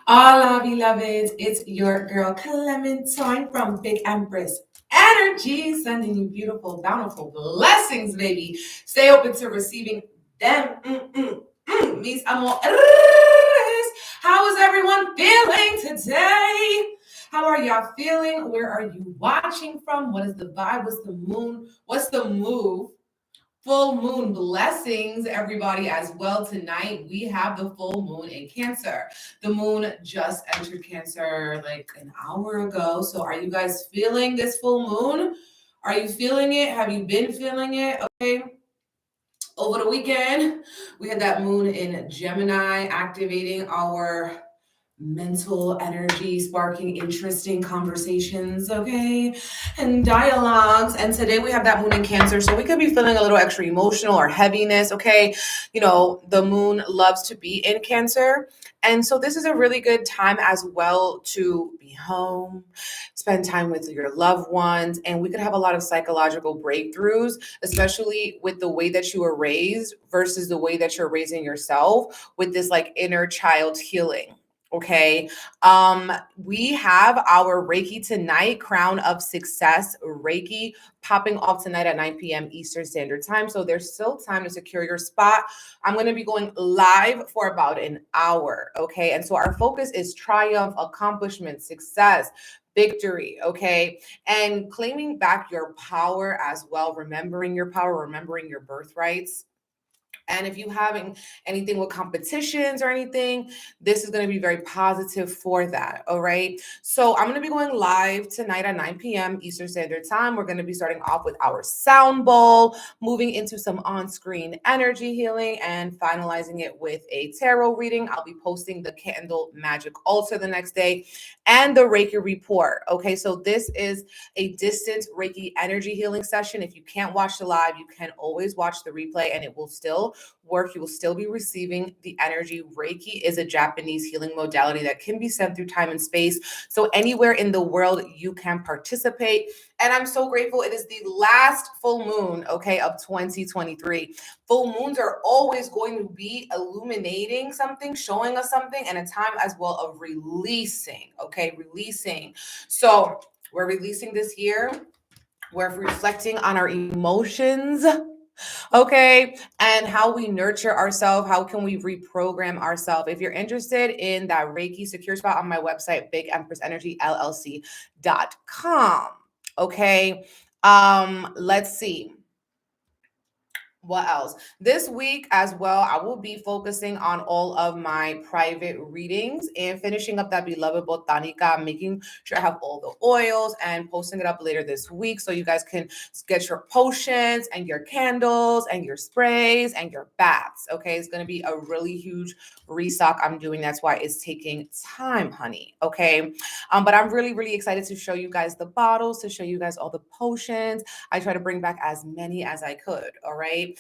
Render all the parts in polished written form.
Hola, beloveds. It's your girl, Clementine from Big Empress Energy, sending you beautiful, bountiful blessings, baby. Stay open to receiving them. Mis amores. How is everyone feeling today? How are y'all feeling? Where are you watching from? What is the vibe? What's the moon? What's the move? Full moon blessings, everybody, as well. Tonight, we have the full moon in Cancer. The moon just entered Cancer like an hour ago. So are you guys feeling this full moon? Are you feeling it? Have you been feeling it? Okay. Over the weekend, we had that moon in Gemini activating our mental energy, sparking interesting conversations, okay, and dialogues. And today we have that moon in Cancer, so we could be feeling a little extra emotional or heaviness, okay. You know, the moon loves to be in Cancer, and so this is a really good time as well to be home, spend time with your loved ones, and we could have a lot of psychological breakthroughs, especially with the way that you were raised versus the way that you're raising yourself, with this like inner child healing. Okay. We have our Reiki tonight, Crown of Success Reiki, popping off tonight at 9 p.m. Eastern Standard Time. So there's still time to secure your spot. I'm going to be going live for about an hour. Okay. And so our focus is triumph, accomplishment, success, victory. Okay. And claiming back your power as well, remembering your power, remembering your birthrights. And if you having anything with competitions or anything, this is going to be very positive for that. All right. So I'm going to be going live tonight at 9 p.m. Eastern Standard Time. We're going to be starting off with our sound bowl, moving into some on-screen energy healing, and finalizing it with a tarot reading. I'll be posting the candle magic altar the next day and the Reiki report. Okay. So this is a distant Reiki energy healing session. If you can't watch the live, you can always watch the replay and it will still work. You will still be receiving the energy. Reiki is a Japanese healing modality that can be sent through time and space. So anywhere in the world you can participate. And I'm so grateful. It is the last full moon, okay, of 2023. Full moons are always going to be illuminating something, showing us something, and a time as well of releasing, okay, releasing. So we're releasing this year. We're reflecting on our emotions, okay, and how we nurture ourselves. How can we reprogram ourselves? If you're interested in that Reiki secure spot on my website, bigempressenergyllc.com. Okay. Let's see. What else? This week as well, I will be focusing on all of my private readings and finishing up that beloved botanica, making sure I have all the oils and posting it up later this week so you guys can get your potions and your candles and your sprays and your baths. Okay, it's going to be a really huge restock I'm doing. That's why it's taking time, honey. Okay, but I'm really, really excited to show you guys the bottles, to show you guys all the potions. I try to bring back as many as I could. All right.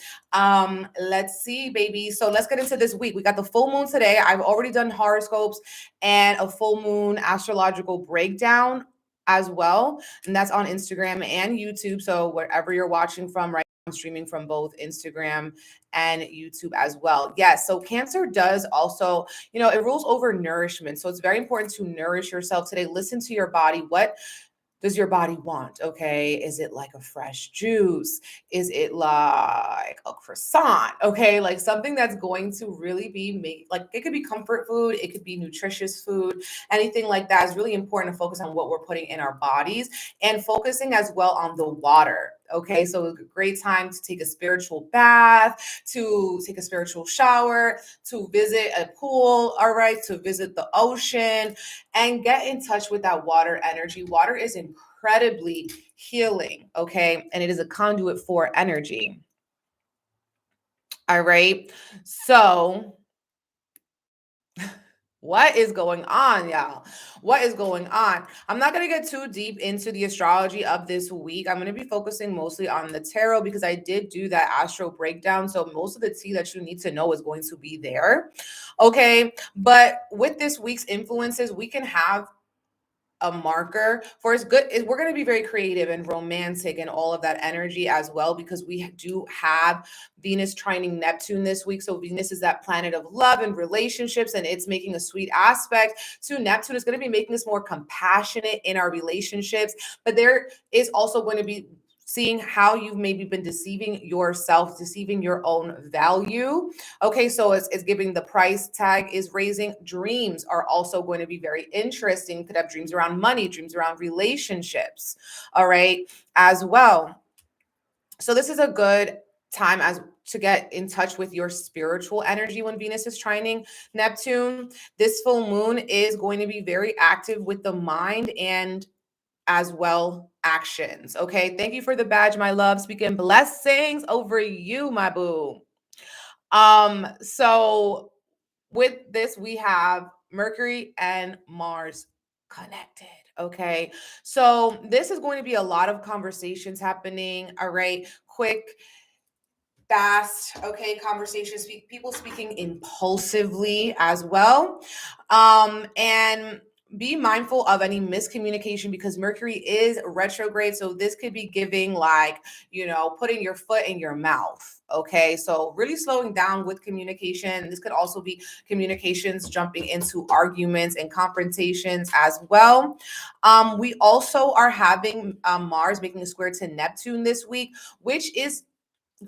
Let's see, baby. So let's get into this week. We got the full moon today. I've already done horoscopes and a full moon astrological breakdown as well. And that's on Instagram and YouTube. So wherever you're watching from, right now, I'm streaming from both Instagram and YouTube as well. Yes. So Cancer does also, you know, it rules over nourishment. So it's very important to nourish yourself today. Listen to your body. What does your body want? Okay. Is it like a fresh juice? Is it like a croissant? Okay. Like something that's going to really be made, like it could be comfort food. It could be nutritious food. Anything like that is really important to focus on what we're putting in our bodies and focusing as well on the water. Okay. So a great time to take a spiritual bath, to take a spiritual shower, to visit a pool. All right. To visit the ocean and get in touch with that water energy. Water is incredibly healing, okay? And it is a conduit for energy. All right. So what is going on, y'all? What is going on? I'm not going to get too deep into the astrology of this week. I'm going to be focusing mostly on the tarot because I did do that astro breakdown. So most of the tea that you need to know is going to be there. Okay. But with this week's influences, we can have a marker for as good. We're going to be very creative and romantic and all of that energy as well, because we do have Venus trining Neptune this week. So Venus is that planet of love and relationships, and it's making a sweet aspect to Neptune. Is going to be making us more compassionate in our relationships, but there is also going to be seeing how you've maybe been deceiving yourself, deceiving your own value. Okay, so it's giving the price tag is raising. Dreams are also going to be very interesting. You could have dreams around money, dreams around relationships, all right, as well. So this is a good time as to get in touch with your spiritual energy when Venus is trining Neptune. This full moon is going to be very active with the mind and as well actions. Okay, thank you for the badge, my love. Speaking blessings over you, my boo. So with this, we have Mercury and Mars connected. Okay, so this is going to be a lot of conversations happening. All right, quick, fast, okay, conversations, people speaking impulsively as well. And be mindful of any miscommunication, because Mercury is retrograde. So this could be giving like, putting your foot in your mouth. Okay. So really slowing down with communication. This could also be communications jumping into arguments and confrontations as well. We also are having Mars making a square to Neptune this week, which is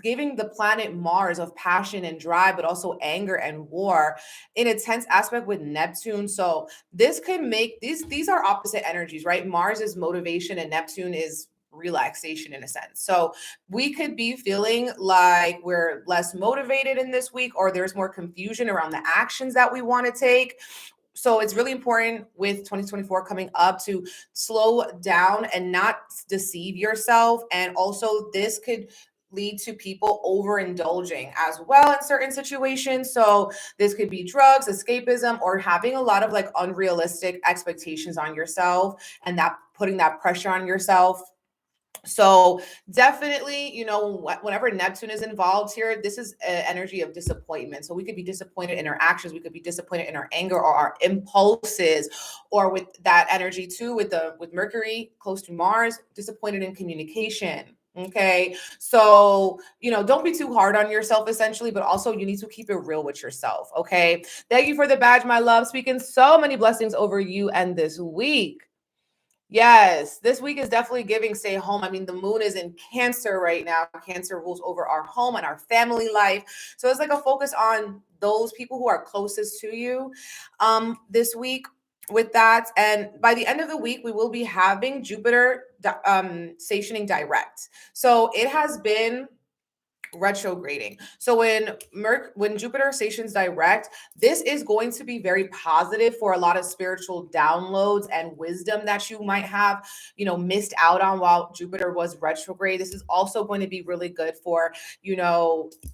giving the planet Mars of passion and drive, but also anger and war in a tense aspect with Neptune. So this could make these are opposite energies, right? Mars is motivation and Neptune is relaxation in a sense. So we could be feeling like we're less motivated in this week, or there's more confusion around the actions that we want to take. So it's really important with 2024 coming up to slow down and not deceive yourself. And also this could lead to people overindulging as well in certain situations. So this could be drugs, escapism, or having a lot of like unrealistic expectations on yourself, and that putting that pressure on yourself. So definitely, whenever Neptune is involved here, this is an energy of disappointment. So we could be disappointed in our actions. We could be disappointed in our anger or our impulses, or with that energy too, with Mercury close to Mars, disappointed in communication. Okay. So, don't be too hard on yourself essentially, but also you need to keep it real with yourself. Okay. Thank you for the badge, my love. Speaking so many blessings over you and this week. Yes, this week is definitely giving stay home. I mean, the moon is in Cancer right now. Cancer rules over our home and our family life. So it's like a focus on those people who are closest to you this week with that. And by the end of the week, we will be having Jupiter stationing direct. So it has been retrograding. So when Jupiter stations direct, this is going to be very positive for a lot of spiritual downloads and wisdom that you might have, missed out on while Jupiter was retrograde. This is also going to be really good for,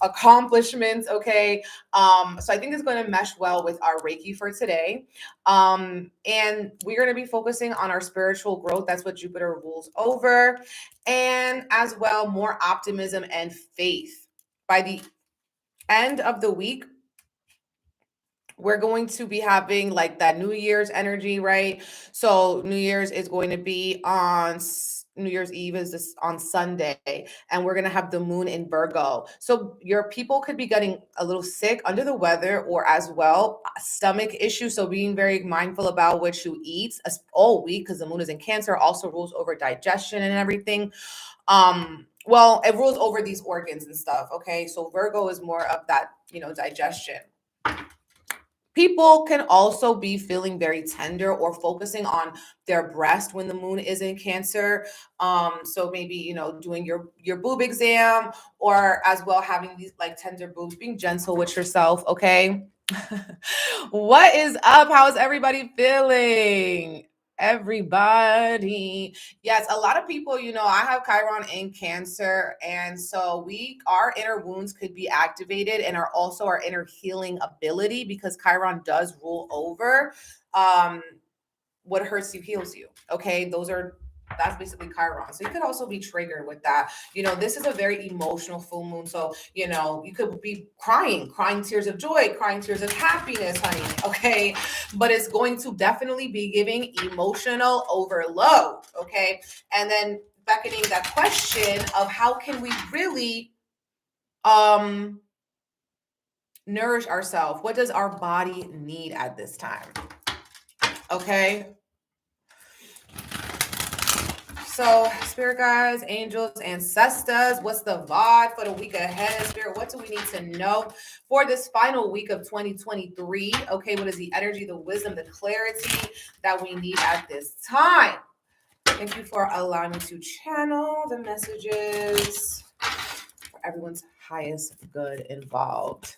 accomplishments. Okay. So I think it's going to mesh well with our Reiki for today. And we're going to be focusing on our spiritual growth. That's what Jupiter rules over. And as well, more optimism and faith. By the end of the week, we're going to be having like that New Year's energy, right? So New Year's is going to be on New Year's Eve is this on Sunday, and we're going to have the moon in Virgo. So your people could be getting a little sick, under the weather, or as well stomach issues. So being very mindful about what you eat all week, because the moon is in Cancer, also rules over digestion and everything. Well, it rules over these organs and stuff. Okay, so Virgo is more of that, digestion. People can also be feeling very tender or focusing on their breast when the moon is in Cancer. So maybe, doing your boob exam, or as well having these like tender boobs, being gentle with yourself. Okay. What is up? How is everybody feeling? Everybody. Yes, a lot of people, I have Chiron in Cancer. And so our inner wounds could be activated, and also our inner healing ability, because Chiron does rule over what hurts you heals you. Okay. Those are That's basically Chiron. So you could also be triggered with that. This is a very emotional full moon. So, you could be crying tears of joy, crying tears of happiness, honey. Okay. But it's going to definitely be giving emotional overload. Okay. And then beckoning that question of how can we really nourish ourselves? What does our body need at this time? Okay. So, spirit guides, angels, ancestors, what's the vibe for the week ahead? Spirit, what do we need to know for this final week of 2023? Okay, what is the energy, the wisdom, the clarity that we need at this time? Thank you for allowing me to channel the messages for everyone's highest good involved.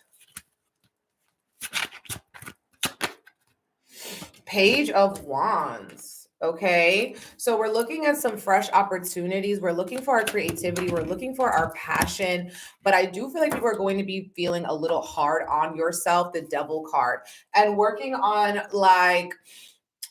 Page of Wands. Okay, so we're looking at some fresh opportunities. We're looking for our creativity. We're looking for our passion. But I do feel like people are going to be feeling a little hard on yourself, the Devil card, and working on like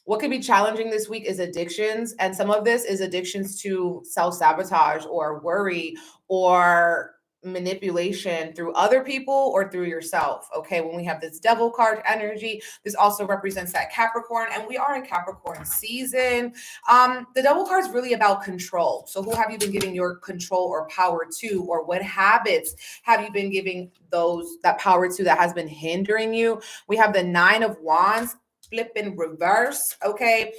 what could be challenging this week is addictions. And some of this is addictions to self-sabotage or worry or manipulation through other people or through yourself. Okay, when we have this Devil card energy, this also represents that Capricorn, and we are in Capricorn season. The Devil card is really about control. So who have you been giving your control or power to, or what habits have you been giving that power to that has been hindering you? We have the Nine of Wands flip in reverse. Okay,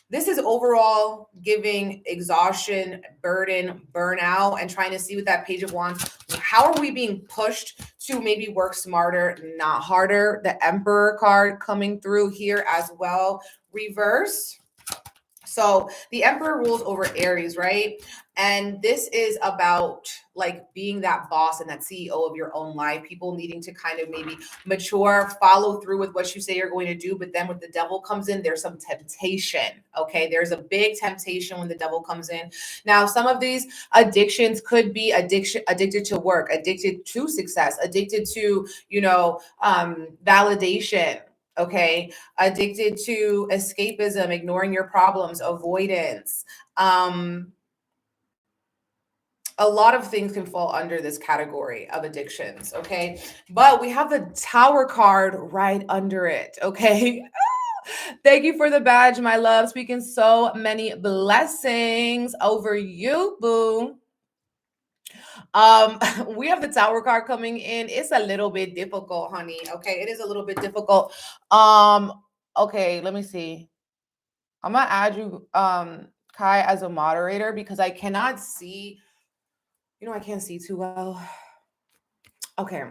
this is overall giving exhaustion, burden, burnout, and trying to see with that Page of Wands, how are we being pushed to maybe work smarter, not harder? The Emperor card coming through here as well, reverse. So the Emperor rules over Aries, right? And this is about like being that boss and that CEO of your own life, people needing to kind of maybe mature, follow through with what you say you're going to do. But then when the Devil comes in, there's some temptation. Okay. There's a big temptation when the Devil comes in. Now, some of these addictions could be addicted to work, addicted to success, addicted to, validation. Okay. Addicted to escapism, ignoring your problems, avoidance. A lot of things can fall under this category of addictions. Okay. But we have the Tower card right under it. Okay. Thank you for the badge, my love. Speaking so many blessings over you, boo. We have the Tower card coming in. It's a little bit difficult, honey. Okay, it is a little bit difficult. Okay, let me see. I'm gonna add you, Kai, as a moderator because I cannot see. I can't see too well. Okay.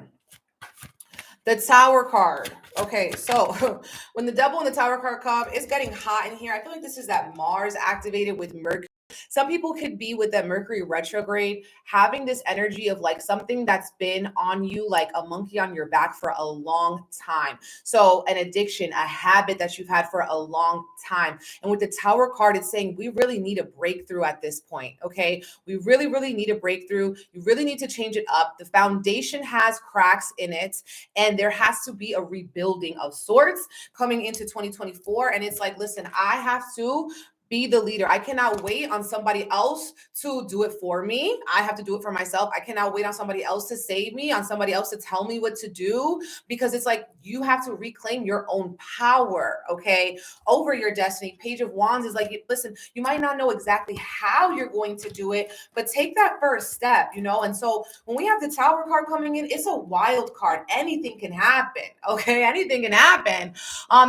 The Tower card. Okay, so when the Devil and the Tower card come, it's getting hot in here. I feel like this is that Mars activated with Mercury. Some people could be with that Mercury retrograde, having this energy of like something that's been on you, like a monkey on your back for a long time. So an addiction, a habit that you've had for a long time. And with the Tower card, it's saying we really need a breakthrough at this point. Okay. We really, really need a breakthrough. You really need to change it up. The foundation has cracks in it, and there has to be a rebuilding of sorts coming into 2024. And it's like, listen, I have to be the leader. I cannot wait on somebody else to do it for me. I have to do it for myself. I cannot wait on somebody else to save me, on somebody else to tell me what to do, because it's like you have to reclaim your own power, okay, over your destiny. Page of Wands is like, listen, you might not know exactly how you're going to do it, but take that first step, And so when we have the Tower card coming in, it's a wild card. Anything can happen, okay? Anything can happen.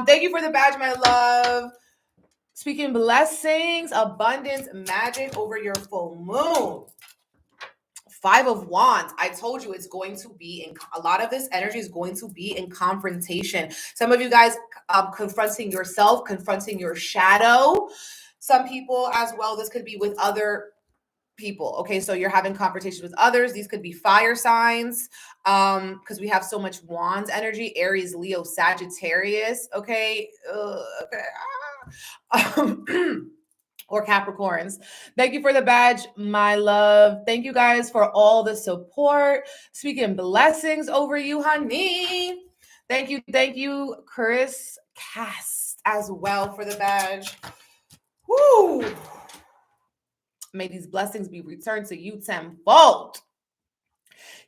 Thank you for the badge, my love. Speaking blessings, abundance, magic over your full moon. Five of Wands. I told you it's going to be a lot of this energy is going to be in confrontation. Some of you guys confronting yourself, confronting your shadow. Some people as well, this could be with other people. Okay, so you're having conversations with others. These could be fire signs because we have so much Wands energy. Aries, Leo, Sagittarius. Okay. Or Capricorns. Thank you for the badge, my love. Thank you guys for all the support. Speaking blessings over you, honey. Thank you, Chris Cast, as well for the badge. Woo! May these blessings be returned to you tenfold.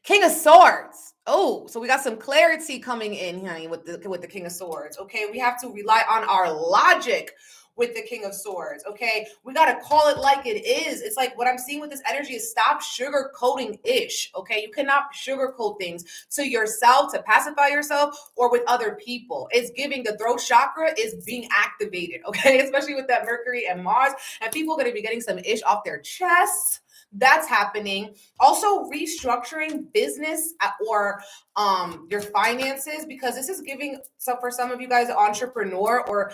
King of Swords. Oh, so we got some clarity coming in, honey, with the King of Swords. Okay, we have to rely on our logic with the King of Swords. Okay, we got to call it like it is. It's like what I'm seeing with this energy is stop sugarcoating ish. Okay, you cannot sugarcoat things to yourself to pacify yourself or with other people. It's giving the throat chakra is being activated. Okay, especially with that Mercury and Mars, and people are going to be getting some ish off their chests. That's happening. Also restructuring business or your finances, because this is giving, so for some of you guys, entrepreneur or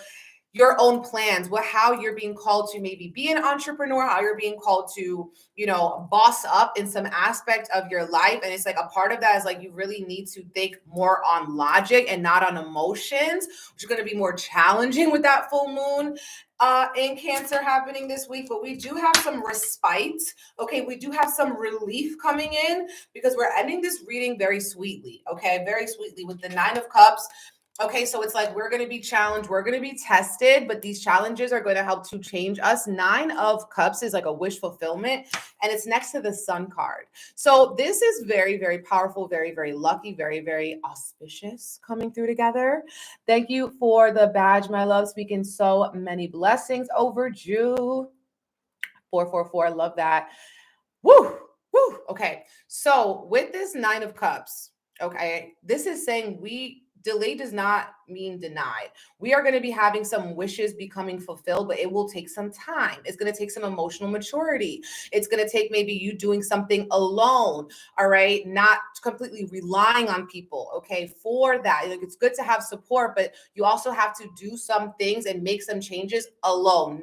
your own plans, how you're being called to maybe be an entrepreneur, how you're being called to, boss up in some aspect of your life. And it's like a part of that is like you really need to think more on logic and not on emotions, which is going to be more challenging with that full moon in Cancer happening this week. But we do have some respite. Okay, we do have some relief coming in because we're ending this reading very sweetly. Okay, very sweetly with the Nine of Cups. Okay, so it's like we're going to be challenged, we're going to be tested, but these challenges are going to help to change us. Nine of Cups is like a wish fulfillment, and it's next to the Sun card. So this is very, very powerful, very, very lucky, very, very auspicious coming through together. Thank you for the badge, my love. Speaking so many blessings overdue. 444, love that. Woo, woo. Okay, so with this Nine of Cups, okay, this is saying delay does not mean denied. We are going to be having some wishes becoming fulfilled, but it will take some time. It's going to take some emotional maturity. It's going to take maybe you doing something alone, all right? Not completely relying on people, okay, for that. Like, it's good to have support, but you also have to do some things and make some changes alone.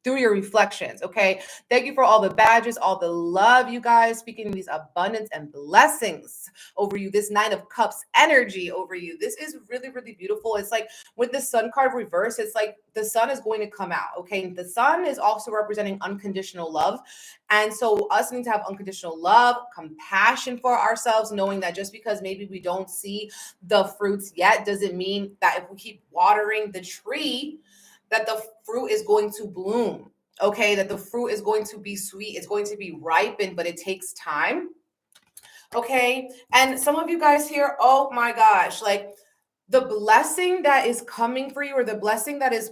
Through your reflections, okay? Thank you for all the badges, all the love, you guys. Speaking these abundance and blessings over you, this Nine of Cups energy over you. This is really, really beautiful. It's like with the Sun card reverse, it's like the sun is going to come out, okay? The sun is also representing unconditional love. And so us need to have unconditional love, compassion for ourselves, knowing that just because maybe we don't see the fruits yet doesn't mean that if we keep watering the tree, that the fruit is going to bloom, okay? That the fruit is going to be sweet, it's going to be ripened, but it takes time, okay? And some of you guys here, oh my gosh, like the blessing that is coming for you, or the blessing that is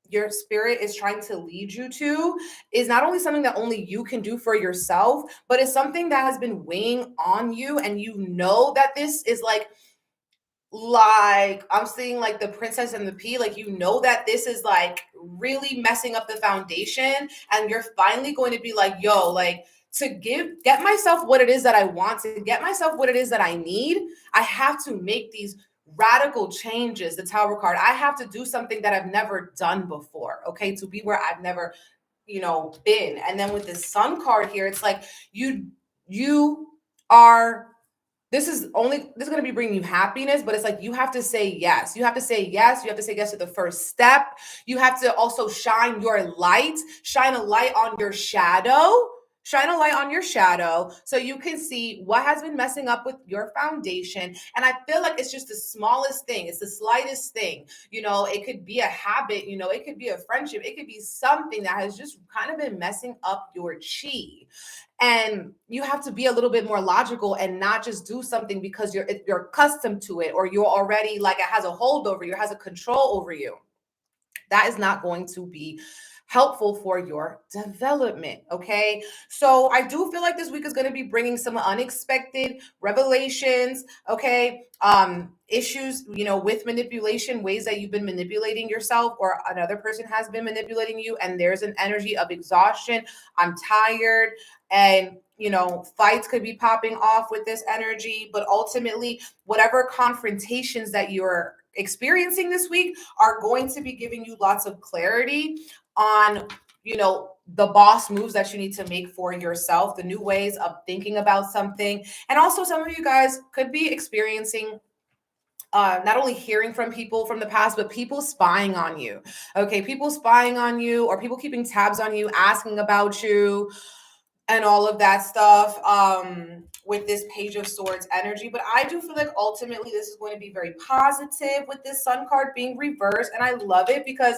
your spirit is trying to lead you to, is not only something that only you can do for yourself, but it's something that has been weighing on you, and you know that this is like I'm seeing like the Princess and the Pea, like that this is like really messing up the foundation, and you're finally going to be like, yo, like to get myself what it is that I want, to get myself what it is that I need, I have to make these radical changes. The Tower card, I have to do something that I've never done before, okay, to be where I've never been. And then with the Sun card here, it's like you are, this is going to be bringing you happiness, but it's like you have to say yes. You have to say yes. You have to say yes to the first step. You have to also shine your light, shine a light on your shadow. Shine a light on your shadow so you can see what has been messing up with your foundation. And I feel like it's just the smallest thing. It's the slightest thing. It could be a habit, it could be a friendship. It could be something that has just kind of been messing up your chi. And you have to be a little bit more logical and not just do something because you're accustomed to it, or you're already like it has a hold over you, it has a control over you. That is not going to be helpful for your development, okay? So I do feel like this week is going to be bringing some unexpected revelations, okay? Issues, with manipulation, ways that you've been manipulating yourself or another person has been manipulating you, and there's an energy of exhaustion. I'm tired, and fights could be popping off with this energy, but ultimately, whatever confrontations that you're experiencing this week are going to be giving you lots of clarity on, the boss moves that you need to make for yourself, the new ways of thinking about something. And also some of you guys could be experiencing not only hearing from people from the past, but people spying on you. Okay, people spying on you, or people keeping tabs on you, asking about you, and all of that stuff with this Page of Swords energy. But I do feel like ultimately this is going to be very positive with this Sun card being reversed. And I love it because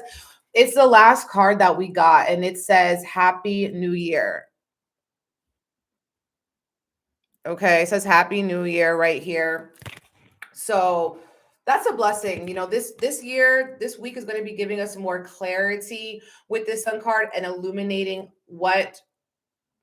It's the last card that we got, and it says Happy New Year. Okay, it says Happy New Year right here. So that's a blessing. You know, this year, this week is going to be giving us more clarity with this sun card and illuminating what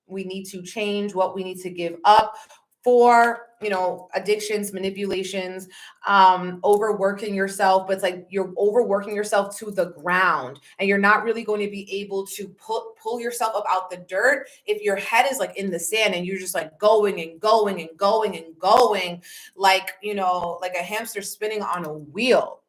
we need to change, what we need to give up for, you know, addictions, manipulations, overworking yourself. But it's like you're overworking yourself to the ground, and you're not really going to be able to pull yourself up out the dirt if your head is like in the sand and you're just like going and going and going and going, like, you know, like a hamster spinning on a wheel.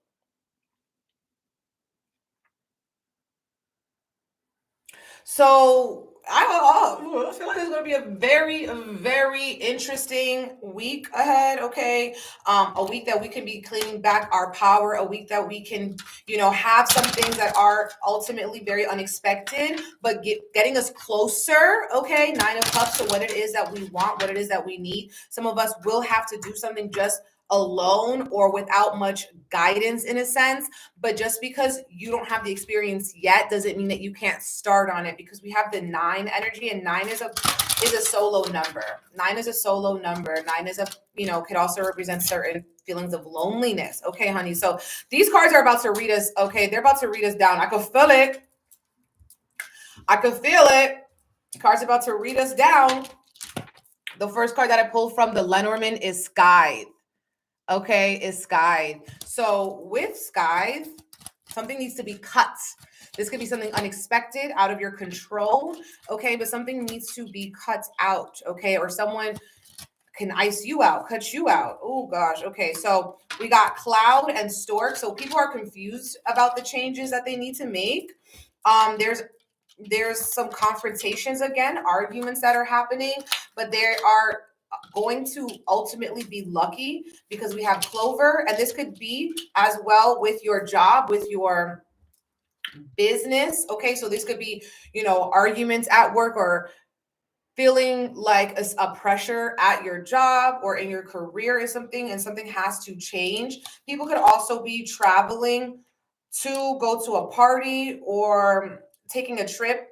So I feel like it's going to be a very, very interesting week ahead. Okay, a week that we can be claiming back our power. A week that we can, you know, have some things that are ultimately very unexpected, but getting us closer. Okay, Nine of Cups to what it is that we want, what it is that we need. Some of us will have to do something just alone or without much guidance in a sense, but just because you don't have the experience yet doesn't mean that you can't start on it, because we have the 9 energy, and 9 is a solo number. 9 is a solo number. 9 is a, you know, could also represent certain feelings of loneliness. Okay, honey. So these cards are about to read us. Okay, they're about to read us down. I can feel it. I can feel it. The cards are about to read us down. The first card that I pulled from the Lenormand is Scythe. Okay, is Scythe. So with Scythe, something needs to be cut. This could be something unexpected, out of your control, okay? But something needs to be cut out, okay? Or someone can ice you out, cut you out. Oh, gosh. Okay, so we got Cloud and Stork. So people are confused about the changes that they need to make. There's some confrontations again, arguments that are happening, but there are going to ultimately be lucky because we have Clover, and this could be as well with your job, with your business. Okay, so this could be, you know, arguments at work, or feeling like a pressure at your job or in your career is something, and something has to change. People could also be traveling to go to a party or taking a trip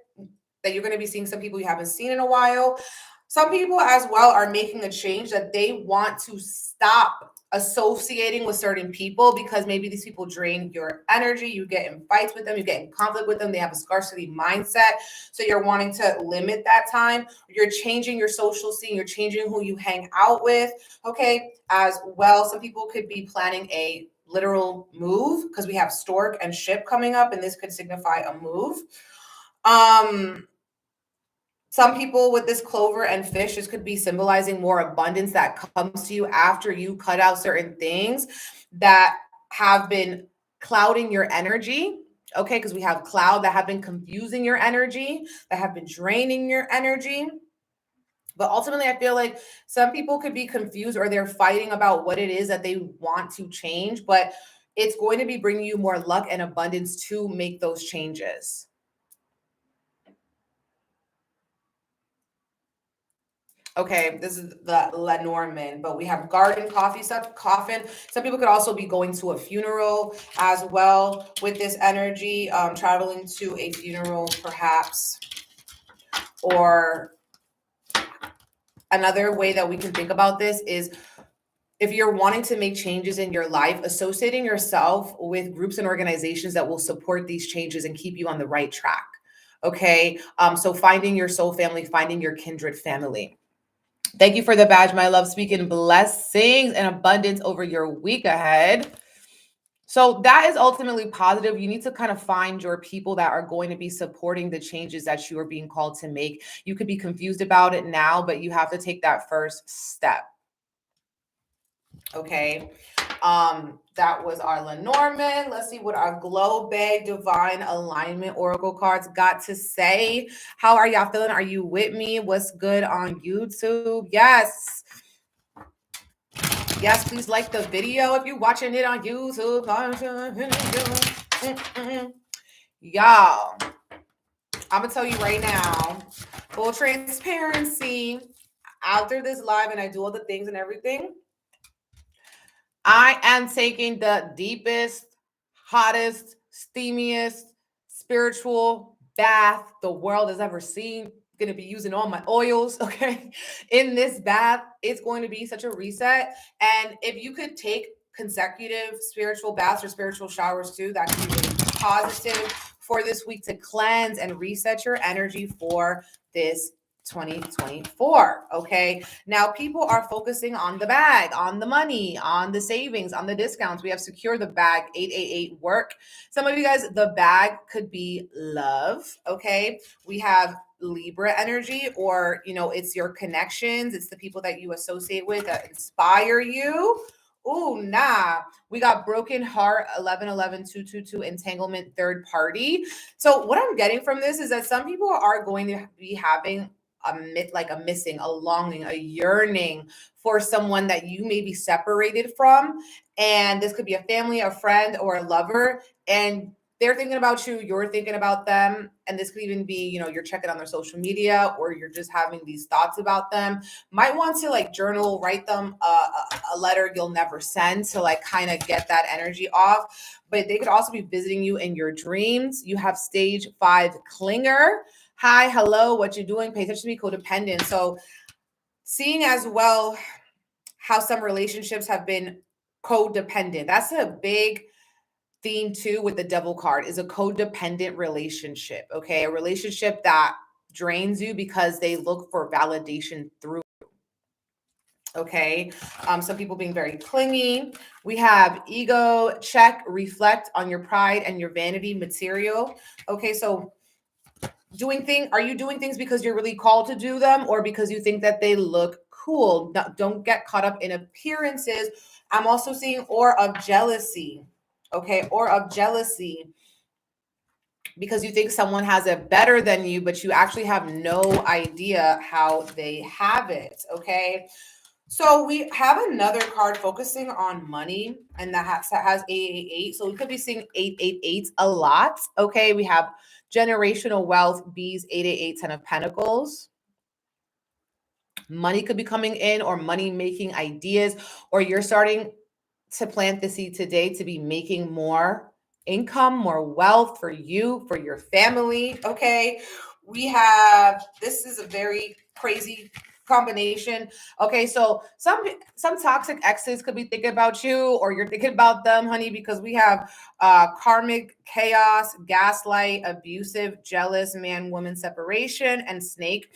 that you're going to be seeing some people you haven't seen in a while. Some people as well are making a change that they want to stop associating with certain people because maybe these people drain your energy. You get in fights with them, you get in conflict with them, they have a scarcity mindset. So you're wanting to limit that time. You're changing your social scene, you're changing who you hang out with. Okay, as well, some people could be planning a literal move because we have Stork and Ship coming up, and this could signify a move. Some people with this Clover and Fish, this could be symbolizing more abundance that comes to you after you cut out certain things that have been clouding your energy. Okay, because we have Cloud, that have been confusing your energy, that have been draining your energy. But ultimately, I feel like some people could be confused, or they're fighting about what it is that they want to change, but it's going to be bringing you more luck and abundance to make those changes. Okay, this is the Lenormand, but we have garden, coffin. Some people could also be going to a funeral as well with this energy, traveling to a funeral perhaps. Or another way that we can think about this is, if you're wanting to make changes in your life, associating yourself with groups and organizations that will support these changes and keep you on the right track. Okay, so finding your soul family, finding your kindred family. Thank you for the badge, my love. Speaking blessings and abundance over your week ahead. So that is ultimately positive. You need to kind of find your people that are going to be supporting the changes that you are being called to make. You could be confused about it now, but you have to take that first step. Okay. That was our Lenormand. Let's see what our Globe Divine Alignment Oracle cards got to say. How are y'all feeling? Are you with me? What's good on YouTube? Yes. Yes, please like the video if you're watching it on YouTube. Y'all, I'm going to tell you right now, full transparency, after this live and I do all the things and everything, I am taking the deepest, hottest, steamiest, spiritual bath the world has ever seen. Going to be using all my oils, okay, in this bath. It's going to be such a reset. And if you could take consecutive spiritual baths or spiritual showers too, that could be really positive for this week to cleanse and reset your energy for this 2024. Okay. Now people are focusing on the bag, on the money, on the savings, on the discounts. We have secure the bag, 888 work. Some of you guys, the bag could be love. Okay. We have Libra energy, or, you know, it's your connections. It's the people that you associate with that inspire you. Ooh, nah. We got broken heart, 1111-222, entanglement, third party. So what I'm getting from this is that some people are going to be having a missing, a longing, a yearning for someone that you may be separated from. And this could be a family, a friend, or a lover. And they're thinking about you, you're thinking about them. And this could even be, you know, you're checking on their social media, or you're just having these thoughts about them. Might want to like journal, write them a letter you'll never send to like kind of get that energy off. But they could also be visiting you in your dreams. You have stage 5 clinger. Hi, hello, what you doing? Pay attention to me, codependent. So seeing as well how some relationships have been codependent. That's a big theme too with the devil card, is a codependent relationship. Okay, a relationship that drains you because they look for validation through. Okay, some people being very clingy. We have ego check, reflect on your pride and your vanity material. Okay, so are you doing things because you're really called to do them, or because you think that they look cool? Don't get caught up in appearances. I'm also seeing aura of jealousy. Okay, aura of jealousy, because you think someone has it better than you, but you actually have no idea how they have it. Okay, so we have another card focusing on money, and that has 888. So we could be seeing 888 a lot. Okay, we have generational wealth, bees, 888, 10 of pentacles. Money could be coming in, or money making ideas, or you're starting to plant the seed today to be making more income, more wealth for you, for your family. Okay, this is a very crazy combination. Okay, so some toxic exes could be thinking about you, or you're thinking about them, honey, because we have karmic chaos, gaslight, abusive, jealous, man woman separation, and snake.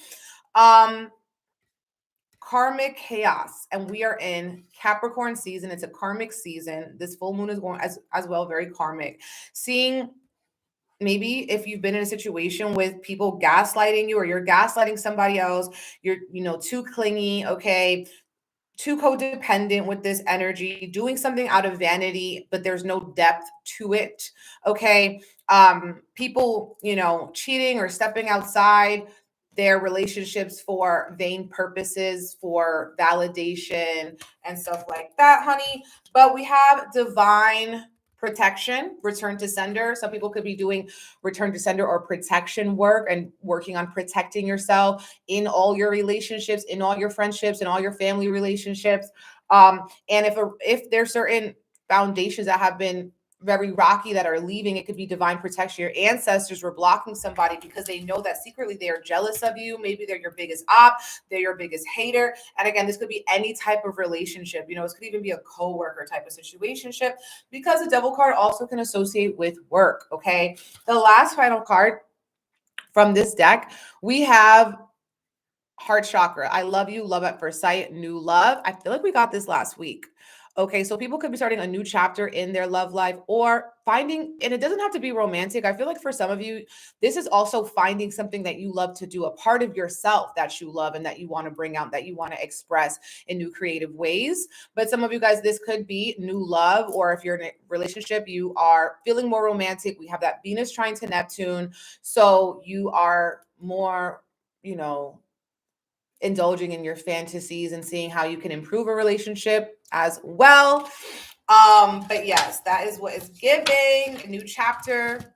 Karmic chaos, and we are in Capricorn season. It's a karmic season. This full moon is going as well, very karmic. Seeing maybe if you've been in a situation with people gaslighting you, or you're gaslighting somebody else, you're, you know, too clingy, okay, too codependent with this energy, doing something out of vanity, but there's no depth to it. Okay, people, you know, cheating or stepping outside their relationships for vain purposes, for validation and stuff like that, honey. But we have divine protection, return to sender. Some people could be doing return to sender or protection work, and working on protecting yourself in all your relationships, in all your friendships, in all your family relationships. And if there's certain foundations that have been very rocky that are leaving, it could be divine protection. Your ancestors were blocking somebody because they know that secretly they are jealous of you. Maybe they're your biggest op, they're your biggest hater. And again, this could be any type of relationship. You know, this could even be a co-worker type of situationship, because the devil card also can associate with work. Okay, the last final card from this deck, we have heart chakra. I love you, love at first sight, new love. I feel like we got this last week. Okay, so people could be starting a new chapter in their love life, or finding, and it doesn't have to be romantic. I feel like for some of you, this is also finding something that you love to do, a part of yourself that you love and that you want to bring out, that you want to express in new creative ways. But some of you guys, this could be new love, or if you're in a relationship, you are feeling more romantic. We have that Venus trine to Neptune. So you are more, you know, indulging in your fantasies and seeing how you can improve a relationship as well. But yes, that is what is giving. A new chapter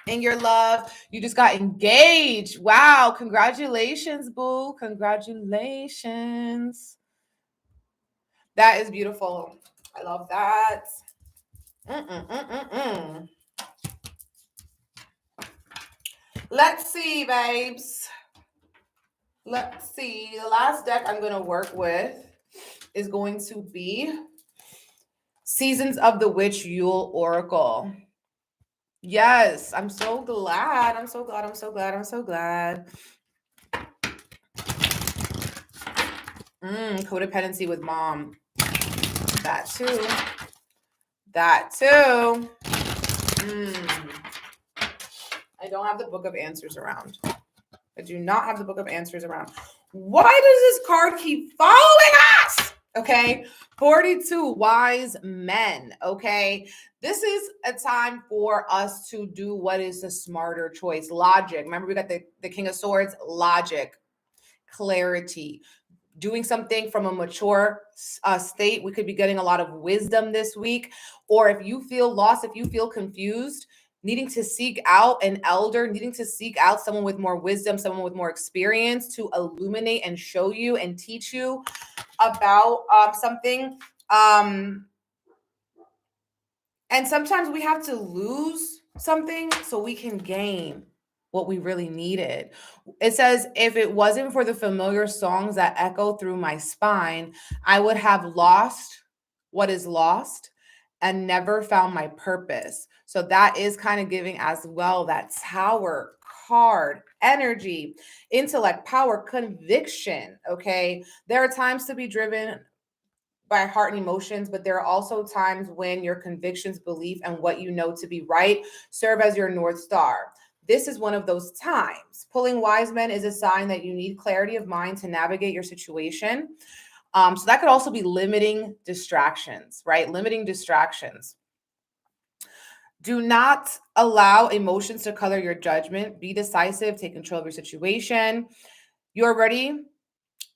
in your love. You just got engaged. Wow. Congratulations, boo. Congratulations. That is beautiful. I love that. Let's see, babes. Let's see. The last deck I'm going to work with is going to be Seasons of the Witch Yule Oracle. Yes, I'm so glad. I'm so glad. I'm so glad. I'm so glad. Codependency with mom. That too. That too. I don't have the Book of Answers around. I do not have the Book of Answers around. Why does this card keep following us? Okay. 42 wise men. Okay. This is a time for us to do what is the smarter choice. Logic. Remember, we got the King of Swords. Logic. Clarity. Doing something from a mature state. We could be getting a lot of wisdom this week. Or if you feel lost, if you feel confused, needing to seek out an elder, needing to seek out someone with more wisdom, someone with more experience to illuminate and show you and teach you about something. And sometimes we have to lose something so we can gain what we really needed. It says, if it wasn't for the familiar songs that echo through my spine, I would have lost what is lost and never found my purpose. So that is kind of giving as well that Tower card, energy, intellect, power, conviction. Okay. There are times to be driven by heart and emotions, but there are also times when your convictions, belief, and what you know to be right serve as your North Star. This is one of those times. Pulling wise men is a sign that you need clarity of mind to navigate your situation. So that could also be limiting distractions, right? Limiting distractions. Do not allow emotions to color your judgment. Be decisive, take control of your situation. You're ready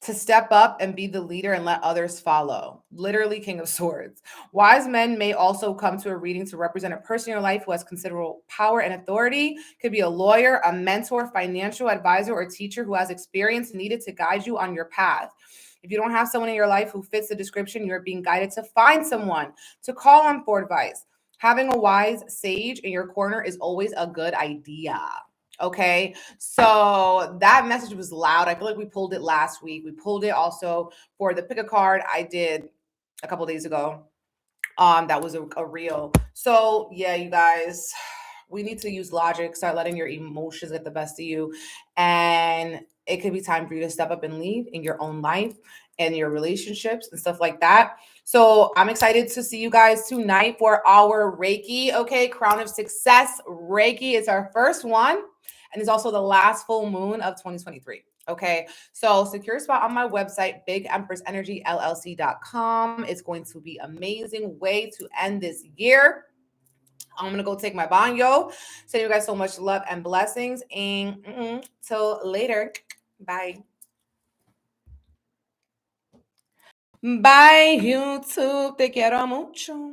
to step up and be the leader and let others follow. Literally King of Swords. Wise men may also come to a reading to represent a person in your life who has considerable power and authority. Could be a lawyer, a mentor, financial advisor, or teacher who has experience needed to guide you on your path. If you don't have someone in your life who fits the description, you're being guided to find someone to call on for advice. Having a wise sage in your corner is always a good idea. Okay, so that message was loud. I feel like we pulled it last week. We pulled it also for the pick a card I did a couple days ago. That was a reel. So yeah, you guys, we need to use logic, start letting your emotions get the best of you. And it could be time for you to step up and lead in your own life and your relationships and stuff like that. So I'm excited to see you guys tonight for our Reiki. Okay, Crown of Success Reiki is our first one. And it's also the last full moon of 2023. Okay, so secure a spot on my website, BigEmpressEnergyLLC.com. It's going to be an amazing way to end this year. I'm going to go take my banyo. Send you guys so much love and blessings. And till later. Bye. Bye, YouTube. Te quiero mucho.